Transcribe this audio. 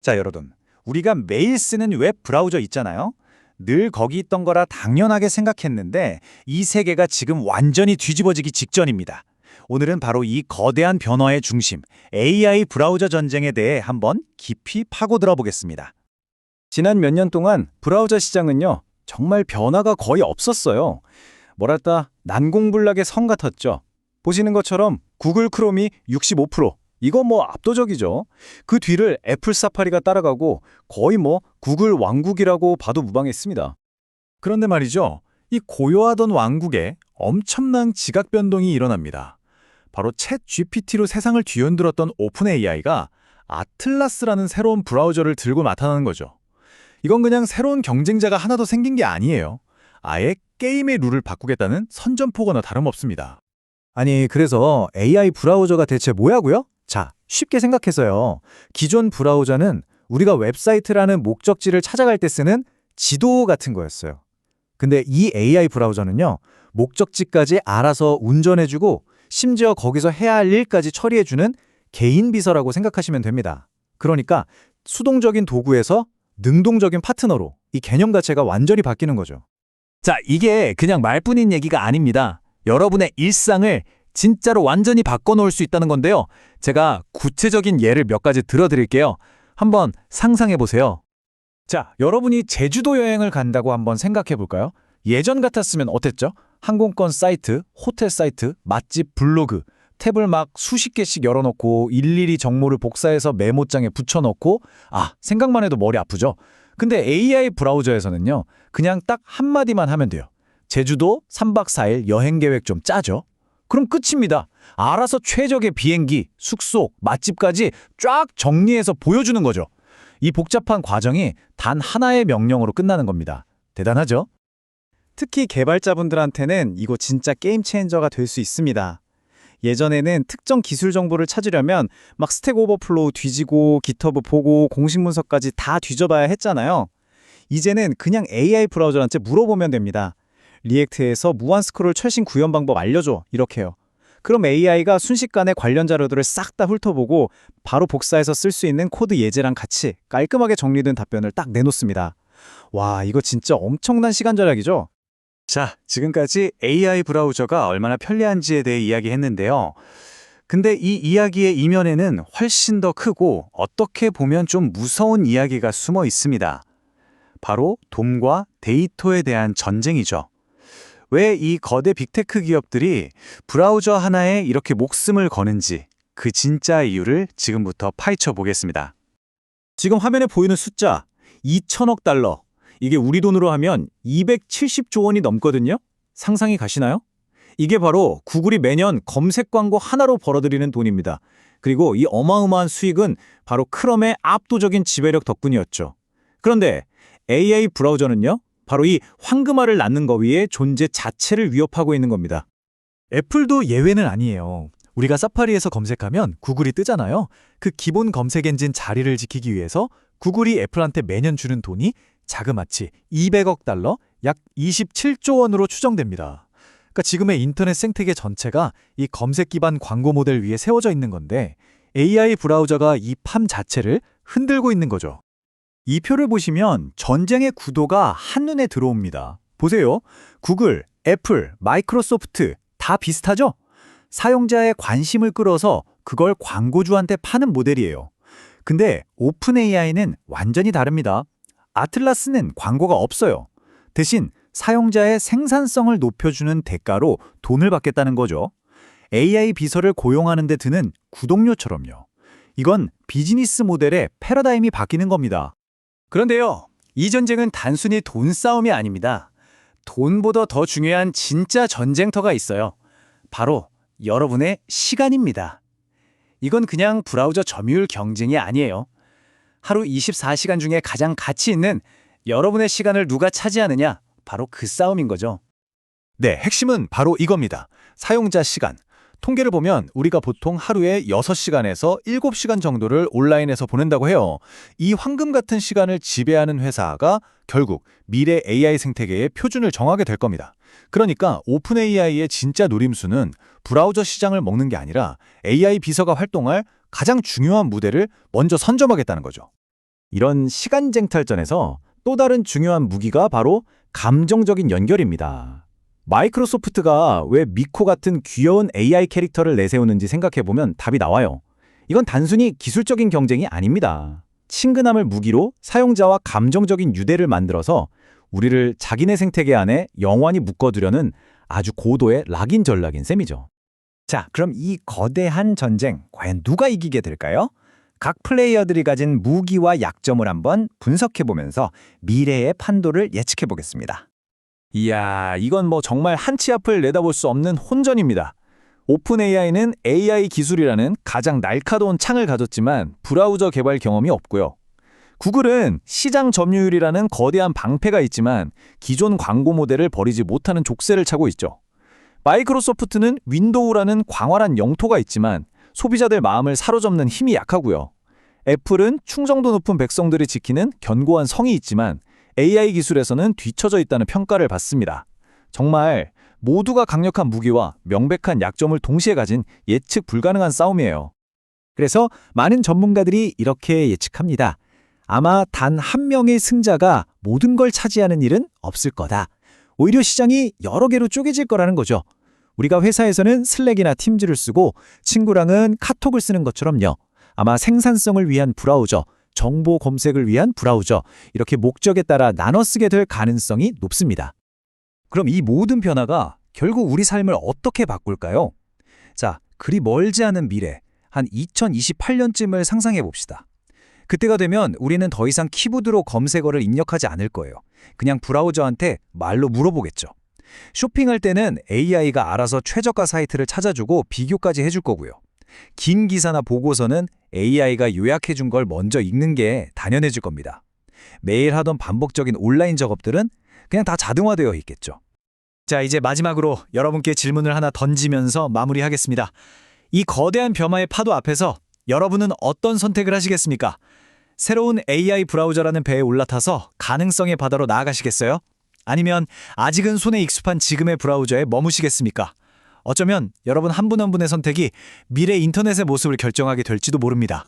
자, 여러분. 우리가 매일 쓰는 웹 브라우저 있잖아요. 늘 거기 있던 거라 당연하게 생각했는데 이 세계가 지금 완전히 뒤집어지기 직전입니다. 오늘은 바로 이 거대한 변화의 중심, AI 브라우저 전쟁에 대해 한번 깊이 파고들어 보겠습니다. 지난 몇 년 동안 브라우저 시장은요, 정말 변화가 거의 없었어요. 뭐랄까, 난공불락의 성 같았죠. 보시는 것처럼 구글 크롬이 65%, 이거 뭐 압도적이죠. 그 뒤를 애플 사파리가 따라가고 거의 뭐 구글 왕국이라고 봐도 무방했습니다. 그런데 말이죠, 이 고요하던 왕국에 엄청난 지각 변동이 일어납니다. 바로 챗 GPT로 세상을 뒤흔들었던 오픈 AI가 아틀라스라는 새로운 브라우저를 들고 나타나는 거죠. 이건 그냥 새로운 경쟁자가 하나 더 생긴 게 아니에요. 아예 게임의 룰을 바꾸겠다는 선전포고나 다름없습니다. 아니, 그래서 AI 브라우저가 대체 뭐야고요? 자, 쉽게 생각해서요. 기존 브라우저는 우리가 웹사이트라는 목적지를 찾아갈 때 쓰는 지도 같은 거였어요. 근데 이 AI 브라우저는요, 목적지까지 알아서 운전해주고 심지어 거기서 해야 할 일까지 처리해주는 개인 비서라고 생각하시면 됩니다. 그러니까 수동적인 도구에서 능동적인 파트너로 이 개념 자체가 완전히 바뀌는 거죠. 자, 이게 그냥 말뿐인 얘기가 아닙니다. 여러분의 일상을 진짜로 완전히 바꿔놓을 수 있다는 건데요. 제가 구체적인 예를 몇 가지 들어드릴게요. 한번 상상해보세요. 자, 여러분이 제주도 여행을 간다고 한번 생각해 볼까요? 예전 같았으면 어땠죠? 항공권 사이트, 호텔 사이트, 맛집 블로그, 탭을 막 수십 개씩 열어놓고 일일이 정보를 복사해서 메모장에 붙여넣고 생각만 해도 머리 아프죠? 근데 AI 브라우저에서는요, 그냥 딱 한마디만 하면 돼요. 제주도 3박 4일 여행 계획 좀 짜죠? 그럼 끝입니다. 알아서 최적의 비행기, 숙소, 맛집까지 쫙 정리해서 보여주는 거죠. 이 복잡한 과정이 단 하나의 명령으로 끝나는 겁니다. 대단하죠? 특히 개발자분들한테는 이거 진짜 게임 체인저가 될 수 있습니다. 예전에는 특정 기술 정보를 찾으려면 막 스택 오버플로우 뒤지고 깃허브 보고 공식 문서까지 다 뒤져봐야 했잖아요. 이제는 그냥 AI 브라우저한테 물어보면 됩니다. 리액트에서 무한 스크롤 최신 구현 방법 알려줘. 이렇게요. 그럼 AI가 순식간에 관련 자료들을 싹 다 훑어보고 바로 복사해서 쓸 수 있는 코드 예제랑 같이 깔끔하게 정리된 답변을 딱 내놓습니다. 와, 이거 진짜 엄청난 시간 절약이죠? 자, 지금까지 AI 브라우저가 얼마나 편리한지에 대해 이야기했는데요. 근데 이 이야기의 이면에는 훨씬 더 크고 어떻게 보면 좀 무서운 이야기가 숨어 있습니다. 바로 돈과 데이터에 대한 전쟁이죠. 왜 이 거대 빅테크 기업들이 브라우저 하나에 이렇게 목숨을 거는지 그 진짜 이유를 지금부터 파헤쳐 보겠습니다. 지금 화면에 보이는 숫자 2천억 달러. 이게 우리 돈으로 하면 270조 원이 넘거든요. 상상이 가시나요? 이게 바로 구글이 매년 검색 광고 하나로 벌어들이는 돈입니다. 그리고 이 어마어마한 수익은 바로 크롬의 압도적인 지배력 덕분이었죠. 그런데 AI 브라우저는요, 바로 이 황금알을 낳는 거 위에 존재 자체를 위협하고 있는 겁니다. 애플도 예외는 아니에요. 우리가 사파리에서 검색하면 구글이 뜨잖아요. 그 기본 검색 엔진 자리를 지키기 위해서 구글이 애플한테 매년 주는 돈이 자그마치 200억 달러, 약 27조 원으로 추정됩니다. 그러니까 지금의 인터넷 생태계 전체가 이 검색 기반 광고 모델 위에 세워져 있는 건데 AI 브라우저가 이 팜 자체를 흔들고 있는 거죠. 이 표를 보시면 전쟁의 구도가 한눈에 들어옵니다. 보세요. 구글, 애플, 마이크로소프트 다 비슷하죠? 사용자의 관심을 끌어서 그걸 광고주한테 파는 모델이에요. 근데 오픈 AI는 완전히 다릅니다. 아틀라스는 광고가 없어요. 대신 사용자의 생산성을 높여주는 대가로 돈을 받겠다는 거죠. AI 비서를 고용하는 데 드는 구독료처럼요. 이건 비즈니스 모델의 패러다임이 바뀌는 겁니다. 그런데요, 이 전쟁은 단순히 돈 싸움이 아닙니다. 돈보다 더 중요한 진짜 전쟁터가 있어요. 바로 여러분의 시간입니다. 이건 그냥 브라우저 점유율 경쟁이 아니에요. 하루 24시간 중에 가장 가치 있는 여러분의 시간을 누가 차지하느냐, 바로 그 싸움인 거죠. 네, 핵심은 바로 이겁니다. 사용자 시간. 통계를 보면 우리가 보통 하루에 6시간에서 7시간 정도를 온라인에서 보낸다고 해요. 이 황금 같은 시간을 지배하는 회사가 결국 미래 AI 생태계의 표준을 정하게 될 겁니다. 그러니까 오픈 AI의 진짜 노림수는 브라우저 시장을 먹는 게 아니라 AI 비서가 활동할 가장 중요한 무대를 먼저 선점하겠다는 거죠. 이런 시간 쟁탈전에서 또 다른 중요한 무기가 바로 감정적인 연결입니다. 마이크로소프트가 왜 미코 같은 귀여운 AI 캐릭터를 내세우는지 생각해보면 답이 나와요. 이건 단순히 기술적인 경쟁이 아닙니다. 친근함을 무기로 사용자와 감정적인 유대를 만들어서 우리를 자기네 생태계 안에 영원히 묶어두려는 아주 고도의 락인 전략인 셈이죠. 자, 그럼 이 거대한 전쟁 과연 누가 이기게 될까요? 각 플레이어들이 가진 무기와 약점을 한번 분석해보면서 미래의 판도를 예측해보겠습니다. 이야, 이건 뭐 정말 한치 앞을 내다볼 수 없는 혼전입니다. 오픈 AI는 AI 기술이라는 가장 날카로운 창을 가졌지만 브라우저 개발 경험이 없고요. 구글은 시장 점유율이라는 거대한 방패가 있지만 기존 광고 모델을 버리지 못하는 족쇄를 차고 있죠. 마이크로소프트는 윈도우라는 광활한 영토가 있지만 소비자들 마음을 사로잡는 힘이 약하고요. 애플은 충성도 높은 백성들이 지키는 견고한 성이 있지만 AI 기술에서는 뒤처져 있다는 평가를 받습니다. 정말 모두가 강력한 무기와 명백한 약점을 동시에 가진 예측 불가능한 싸움이에요. 그래서 많은 전문가들이 이렇게 예측합니다. 아마 단 한 명의 승자가 모든 걸 차지하는 일은 없을 거다. 오히려 시장이 여러 개로 쪼개질 거라는 거죠. 우리가 회사에서는 슬랙이나 팀즈를 쓰고 친구랑은 카톡을 쓰는 것처럼요. 아마 생산성을 위한 브라우저, 정보 검색을 위한 브라우저, 이렇게 목적에 따라 나눠 쓰게 될 가능성이 높습니다. 그럼 이 모든 변화가 결국 우리 삶을 어떻게 바꿀까요? 자, 그리 멀지 않은 미래, 한 2028년쯤을 상상해 봅시다. 그때가 되면 우리는 더 이상 키보드로 검색어를 입력하지 않을 거예요. 그냥 브라우저한테 말로 물어보겠죠. 쇼핑할 때는 AI가 알아서 최저가 사이트를 찾아주고 비교까지 해줄 거고요. 긴 기사나 보고서는 AI가 요약해준 걸 먼저 읽는 게 당연해질 겁니다. 매일 하던 반복적인 온라인 작업들은 그냥 다 자동화되어 있겠죠. 자, 이제 마지막으로 여러분께 질문을 하나 던지면서 마무리하겠습니다. 이 거대한 변화의 파도 앞에서 여러분은 어떤 선택을 하시겠습니까? 새로운 AI 브라우저라는 배에 올라타서 가능성의 바다로 나아가시겠어요? 아니면 아직은 손에 익숙한 지금의 브라우저에 머무시겠습니까? 어쩌면 여러분 한 분 한 분의 선택이 미래 인터넷의 모습을 결정하게 될지도 모릅니다.